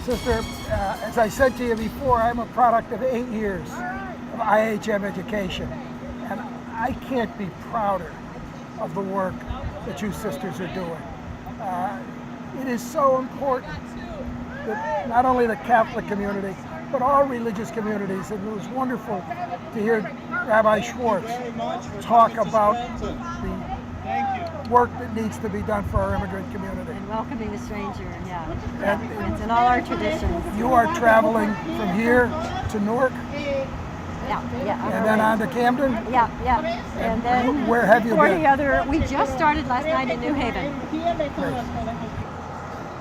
Sister, as I said to you before, I'm a product of 8 years of IHM education, and I can't be prouder of the work that you sisters are doing. It is so important that not only the Catholic community, but all religious communities, and it was wonderful to hear Rabbi Schwartz talk about the work that needs to be done for our immigrant community. And welcoming the stranger, yeah. It's in all our traditions. You are traveling from here to Newark? Yeah. And then on to Camden? Yeah. And then where have you been? We just started last night in New Haven.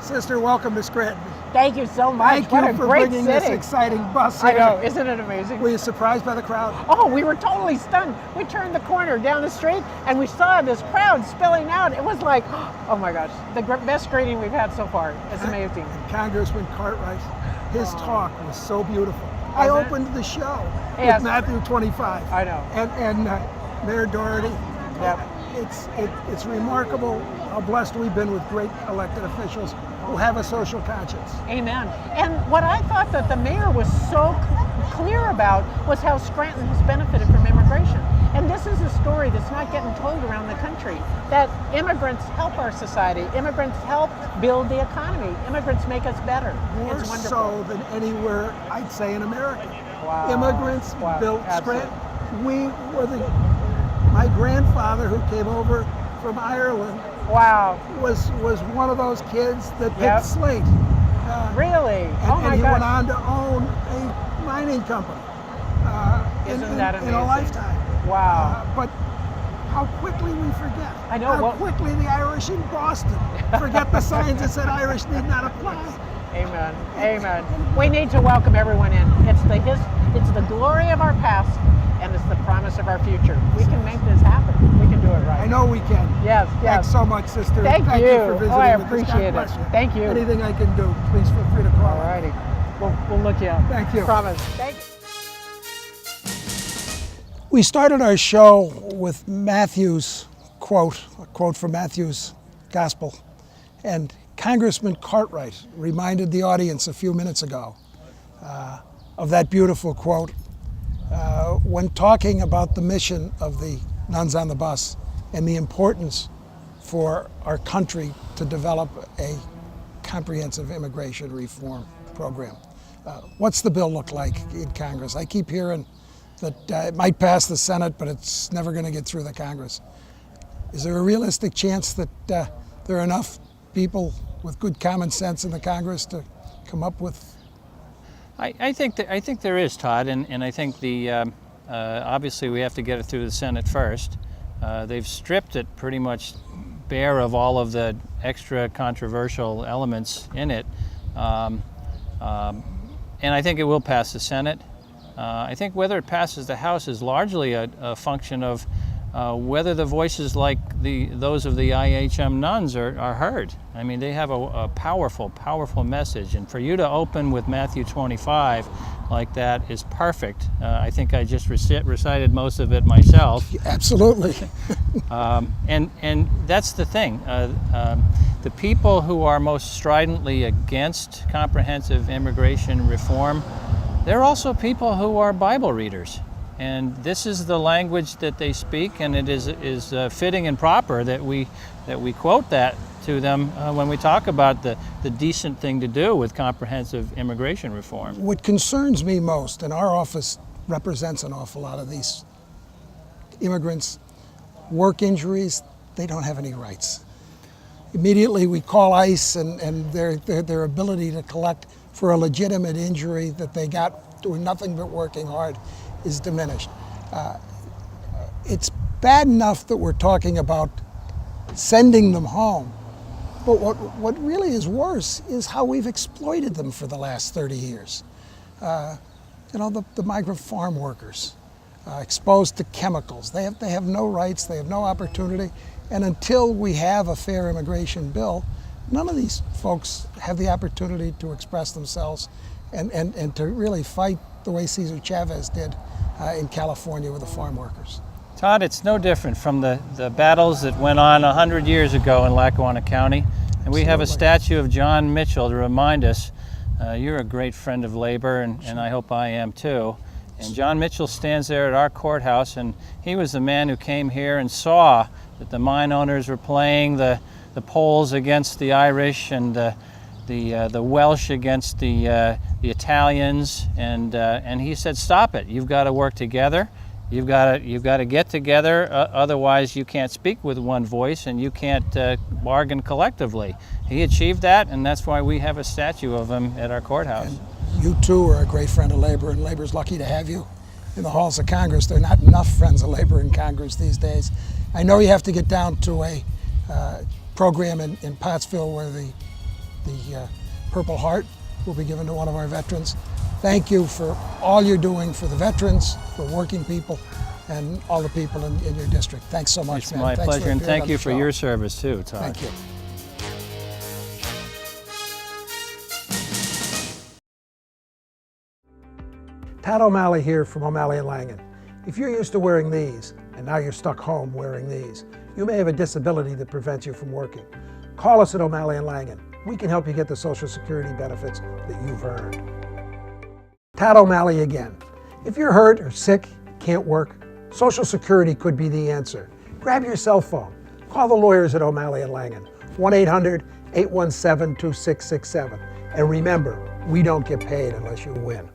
Sister, welcome to Scranton. Thank you so much. Thank what you a for great bringing city. this exciting bus here. I know, isn't it amazing? Were you surprised by the crowd? Oh, we were totally stunned. We turned the corner down the street and we saw this crowd spilling out. It was like, oh my gosh, the best greeting we've had so far. It's amazing. Congressman Cartwright, his talk was so beautiful. I opened the show with Matthew 25. I know. And Mayor Doherty. Yep. It's remarkable how blessed we've been with great elected officials who have a social conscience. Amen. And what I thought that the mayor was so clear about was how Scranton has benefited from immigration. And this is a story that's not getting told around the country, that immigrants help our society. Immigrants help build the economy. Immigrants make us better. More It's wonderful. so than anywhere, I'd say, in America. Wow. Immigrants built Absolutely. Scranton. My grandfather, who came over from Ireland, Wow. was one of those kids that picked slate. Really? And he went on to own a mining company Isn't that amazing? in a lifetime. Wow. But how quickly we forget. I know. How quickly the Irish in Boston forget the signs that said Irish need not apply. Amen. Amen. We need to welcome everyone in. It's the glory of our past, and it's the promise of our future. We can make this happen. We can do it right. I know we can. Yes. Thanks so much, sister. Thank you you. for visiting Oh, I with us. God appreciate it. bless you. Thank you. Anything I can do, please feel free to call. All righty. We'll look you up. Thank you. Promise. Thank you. We started our show with Matthew's quote, a quote from Matthew's Gospel. And Congressman Cartwright reminded the audience a few minutes ago of that beautiful quote when talking about the mission of the Nuns on the Bus and the importance for our country to develop a comprehensive immigration reform program. What's the bill look like in Congress? I keep hearing that it might pass the Senate, but it's never going to get through the Congress. Is there a realistic chance that there are enough people with good common sense in the Congress to come up with? I think there is, Todd, and I think obviously we have to get it through the Senate first. They've stripped it pretty much bare of all of the extra controversial elements in it, and I think it will pass the Senate. I think whether it passes the House is largely a function of whether the voices like those of the IHM nuns are heard. I mean, they have a powerful, powerful message, and for you to open with Matthew 25 like that is perfect. I think I just recited most of it myself. Absolutely. And that's the thing. The people who are most stridently against comprehensive immigration reform, they're also people who are Bible readers. And this is the language that they speak, and it is fitting and proper that we quote that to them when we talk about the decent thing to do with comprehensive immigration reform. What concerns me most, and our office represents an awful lot of these immigrants, work injuries, they don't have any rights. Immediately we call ICE and their ability to collect for a legitimate injury that they got doing nothing but working hard is diminished. It's bad enough that we're talking about sending them home, but what really is worse is how we've exploited them for the last 30 years. The migrant farm workers exposed to chemicals. They have no rights, they have no opportunity, and until we have a fair immigration bill, none of these folks have the opportunity to express themselves and to really fight the way Cesar Chavez did in California with the farm workers. Todd, it's no different from the battles that went on 100 years ago in Lackawanna County. And we have a statue of John Mitchell to remind us You're a great friend of labor, and I hope I am too. And John Mitchell stands there at our courthouse, and he was the man who came here and saw that the mine owners were playing the Poles against the Irish and the Welsh against the Italians, and he said, "Stop it! You've got to work together. You've got to get together. Otherwise, you can't speak with one voice, and you can't bargain collectively." He achieved that, and that's why we have a statue of him at our courthouse. And you too are a great friend of labor, and labor's lucky to have you in the halls of Congress. There are not enough friends of labor in Congress these days. I know you have to get down to a program in Pottsville where the Purple Heart will be given to one of our veterans. Thank you for all you're doing for the veterans, for working people, and all the people in your district. Thanks so much, It's man. my Thanks pleasure, and appearing thank on you the for show. your service too, Todd. Thank you. Pat O'Malley here from O'Malley & Langen. If you're used to wearing these, and now you're stuck home wearing these, you may have a disability that prevents you from working. Call us at O'Malley & Langen. We can help you get the Social Security benefits that you've earned. Pat O'Malley again. If you're hurt or sick, can't work, Social Security could be the answer. Grab your cell phone. Call the lawyers at O'Malley & Langen, 1-800-817-2667. And remember, we don't get paid unless you win.